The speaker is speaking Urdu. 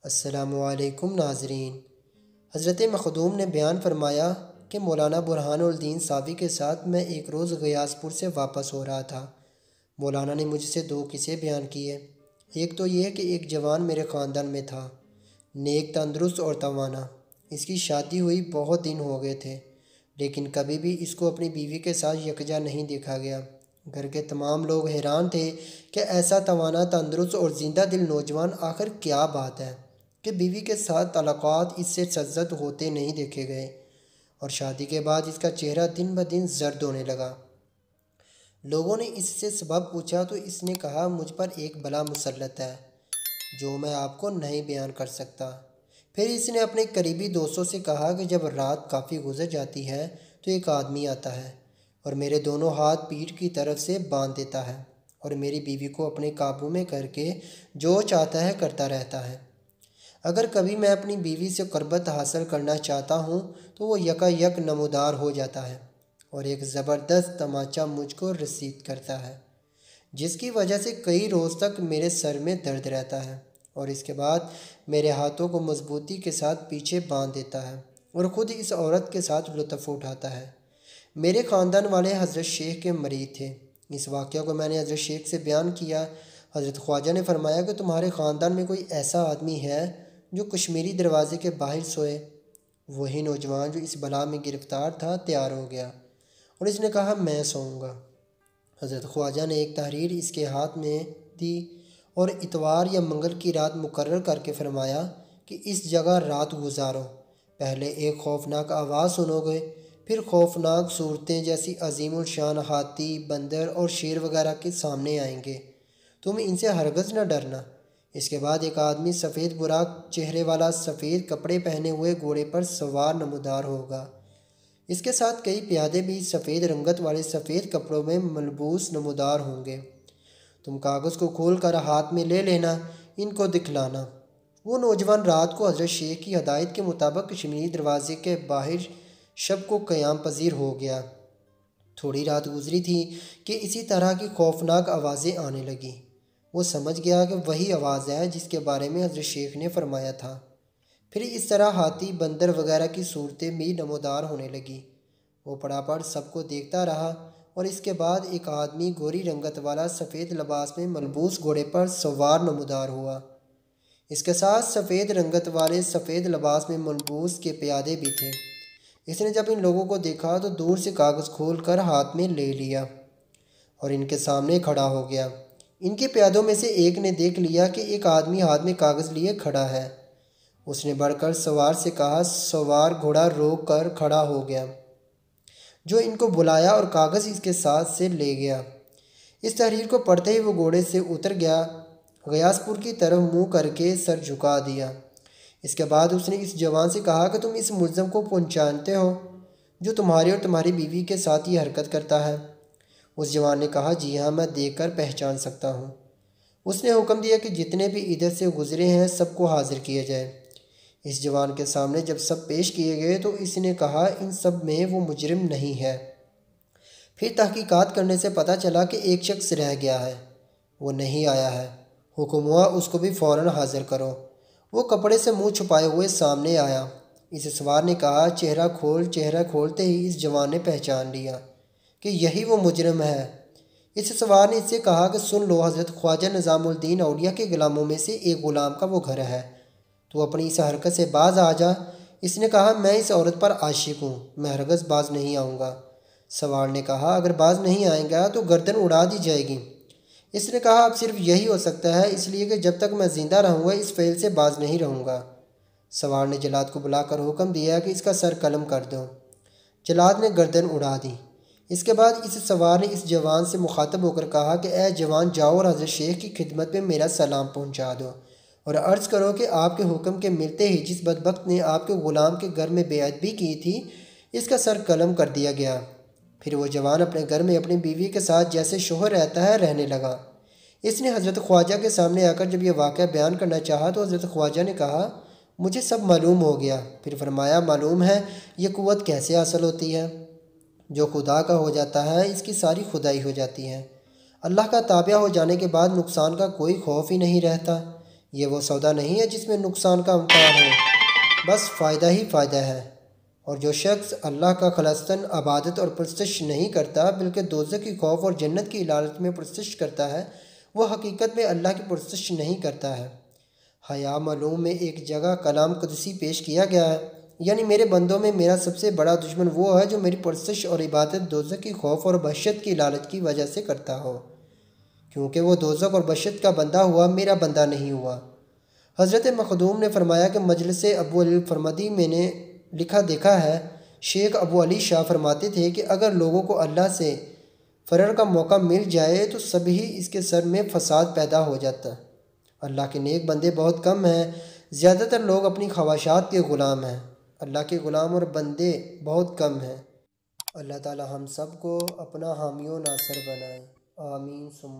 السلام علیکم ناظرین۔ حضرت مخدوم نے بیان فرمایا کہ مولانا برہان الدین ساوی کے ساتھ میں ایک روز غیاث پور سے واپس ہو رہا تھا۔ مولانا نے مجھ سے دو قصے بیان کیے۔ ایک تو یہ کہ ایک جوان میرے خاندان میں تھا، نیک، تندرست اور توانا۔ اس کی شادی ہوئی بہت دن ہو گئے تھے، لیکن کبھی بھی اس کو اپنی بیوی کے ساتھ یکجا نہیں دیکھا گیا۔ گھر کے تمام لوگ حیران تھے کہ ایسا توانا، تندرست اور زندہ دل نوجوان آخر کیا بات ہے کہ بیوی کے ساتھ تعلقات اس سے سرزد ہوتے نہیں دیکھے گئے، اور شادی کے بعد اس کا چہرہ دن بدن زرد ہونے لگا۔ لوگوں نے اس سے سبب پوچھا تو اس نے کہا، مجھ پر ایک بلا مسلط ہے جو میں آپ کو نہیں بیان کر سکتا۔ پھر اس نے اپنے قریبی دوستوں سے کہا کہ جب رات کافی گزر جاتی ہے تو ایک آدمی آتا ہے اور میرے دونوں ہاتھ پیٹھ کی طرف سے باندھ دیتا ہے اور میری بیوی کو اپنے قابو میں کر کے جو چاہتا ہے کرتا رہتا ہے۔ اگر کبھی میں اپنی بیوی سے قربت حاصل کرنا چاہتا ہوں تو وہ یکا یک نمودار ہو جاتا ہے اور ایک زبردست تماچا مجھ کو رسید کرتا ہے، جس کی وجہ سے کئی روز تک میرے سر میں درد رہتا ہے، اور اس کے بعد میرے ہاتھوں کو مضبوطی کے ساتھ پیچھے باندھ دیتا ہے اور خود اس عورت کے ساتھ لطف اٹھاتا ہے۔ میرے خاندان والے حضرت شیخ کے مرید تھے۔ اس واقعہ کو میں نے حضرت شیخ سے بیان کیا۔ حضرت خواجہ نے فرمایا کہ تمہارے خاندان میں کوئی ایسا آدمی ہے جو کشمیری دروازے کے باہر سوئے؟ وہی نوجوان جو اس بلا میں گرفتار تھا تیار ہو گیا اور اس نے کہا، میں سوؤں گا۔ حضرت خواجہ نے ایک تحریر اس کے ہاتھ میں دی اور اتوار یا منگل کی رات مقرر کر کے فرمایا کہ اس جگہ رات گزارو۔ پہلے ایک خوفناک آواز سنو گے، پھر خوفناک صورتیں جیسی عظیم الشان ہاتھی، بندر اور شیر وغیرہ کے سامنے آئیں گے، تم ان سے ہرگز نہ ڈرنا۔ اس کے بعد ایک آدمی سفید براق چہرے والا، سفید کپڑے پہنے ہوئے گھوڑے پر سوار نمودار ہوگا۔ اس کے ساتھ کئی پیادے بھی سفید رنگت والے سفید کپڑوں میں ملبوس نمودار ہوں گے۔ تم کاغذ کو کھول کر ہاتھ میں لے لینا، ان کو دکھلانا۔ وہ نوجوان رات کو حضرت شیخ کی ہدایت کے مطابق کشمیری دروازے کے باہر شب کو قیام پذیر ہو گیا۔ تھوڑی رات گزری تھی کہ اسی طرح کی خوفناک آوازیں آنے لگیں۔ وہ سمجھ گیا کہ وہی آواز ہے جس کے بارے میں حضرت شیخ نے فرمایا تھا۔ پھر اس طرح ہاتھی، بندر وغیرہ کی صورتیں بھی نمودار ہونے لگیں۔ وہ پڑا پڑ سب کو دیکھتا رہا اور اس کے بعد ایک آدمی گوری رنگت والا سفید لباس میں ملبوس گھوڑے پر سوار نمودار ہوا۔ اس کے ساتھ سفید رنگت والے سفید لباس میں ملبوس کے پیادے بھی تھے۔ اس نے جب ان لوگوں کو دیکھا تو دور سے کاغذ کھول کر ہاتھ میں لے لیا اور ان کے سامنے کھڑا ہو گیا۔ ان کے پیادوں میں سے ایک نے دیکھ لیا کہ ایک آدمی ہاتھ میں کاغذ لیے کھڑا ہے۔ اس نے بڑھ کر سوار سے کہا، سوار گھوڑا روک کر کھڑا ہو گیا، جو ان کو بلایا اور کاغذ اس کے ساتھ سے لے گیا۔ اس تحریر کو پڑھتے ہی وہ گھوڑے سے اتر گیا، غیاث پور کی طرف منہ کر کے سر جھکا دیا۔ اس کے بعد اس نے اس جوان سے کہا کہ تم اس ملزم کو پہچانتے ہو جو تمہاری اور تمہاری بیوی کے ساتھ یہ حرکت کرتا ہے؟ اس جوان نے کہا، جی ہاں، میں دیکھ کر پہچان سکتا ہوں۔ اس نے حکم دیا کہ جتنے بھی ادھر سے گزرے ہیں سب کو حاضر کیا جائے۔ اس جوان کے سامنے جب سب پیش کیے گئے تو اس نے کہا، ان سب میں وہ مجرم نہیں ہے۔ پھر تحقیقات کرنے سے پتہ چلا کہ ایک شخص رہ گیا ہے، وہ نہیں آیا ہے۔ حکم ہوا اس کو بھی فوراً حاضر کرو۔ وہ کپڑے سے منہ چھپائے ہوئے سامنے آیا۔ اس سوار نے کہا، چہرہ کھول۔ چہرہ کھولتے ہی اس جوان نے پہچان لیا کہ یہی وہ مجرم ہے۔ اس سوار نے اس سے کہا کہ سن لو، حضرت خواجہ نظام الدین اولیاء کے غلاموں میں سے ایک غلام کا وہ گھر ہے، تو اپنی اس حرکت سے باز آ جا۔ اس نے کہا، میں اس عورت پر عاشق ہوں، میں ہرگز باز نہیں آؤں گا۔ سوار نے کہا، اگر باز نہیں آئیں گا تو گردن اڑا دی جائے گی۔ اس نے کہا، اب صرف یہی ہو سکتا ہے، اس لیے کہ جب تک میں زندہ رہوں گا اس فعل سے باز نہیں رہوں گا۔ سوار نے جلاد کو بلا کر حکم دیا کہ اس کا سر قلم کر دو۔ جلاد نے گردن اڑا دی۔ اس کے بعد اس سوار نے اس جوان سے مخاطب ہو کر کہا کہ اے جوان، جاؤ اور حضرت شیخ کی خدمت میں میرا سلام پہنچا دو اور عرض کرو کہ آپ کے حکم کے ملتے ہی جس بدبخت نے آپ کے غلام کے گھر میں بے ادبی کی تھی، اس کا سر قلم کر دیا گیا۔ پھر وہ جوان اپنے گھر میں اپنی بیوی کے ساتھ جیسے شوہر رہتا ہے رہنے لگا۔ اس نے حضرت خواجہ کے سامنے آ کر جب یہ واقعہ بیان کرنا چاہا تو حضرت خواجہ نے کہا، مجھے سب معلوم ہو گیا۔ پھر فرمایا، معلوم ہے یہ قوت کیسے حاصل ہوتی ہے؟ جو خدا کا ہو جاتا ہے اس کی ساری خدائی ہو جاتی ہے۔ اللہ کا تابع ہو جانے کے بعد نقصان کا کوئی خوف ہی نہیں رہتا۔ یہ وہ سودا نہیں ہے جس میں نقصان کا امکان ہو، بس فائدہ ہی فائدہ ہے۔ اور جو شخص اللہ کا خالصتاً عبادت اور پرستش نہیں کرتا بلکہ دوزخ کی خوف اور جنت کی لالچ میں پرستش کرتا ہے، وہ حقیقت میں اللہ کی پرستش نہیں کرتا ہے۔ حیا معلوم میں ایک جگہ کلام قدسی پیش کیا گیا ہے، یعنی میرے بندوں میں میرا سب سے بڑا دشمن وہ ہے جو میری پرستش اور عبادت دوزخ کی خوف اور وحشت کی لالچ کی وجہ سے کرتا ہو، کیونکہ وہ دوزخ اور وحشت کا بندہ ہوا، میرا بندہ نہیں ہوا۔ حضرت مخدوم نے فرمایا کہ مجلس ابو علی فرمدی میں نے لکھا دیکھا ہے، شیخ ابو علی شاہ فرماتے تھے کہ اگر لوگوں کو اللہ سے فرار کا موقع مل جائے تو سبھی اس کے سر میں فساد پیدا ہو جاتا۔ اللہ کے نیک بندے بہت کم ہیں، زیادہ تر لوگ اپنی خواہشات کے غلام ہیں۔ اللہ کے غلام اور بندے بہت کم ہیں۔ اللہ تعالی ہم سب کو اپنا حامی و ناصر بنائے، آمین ثم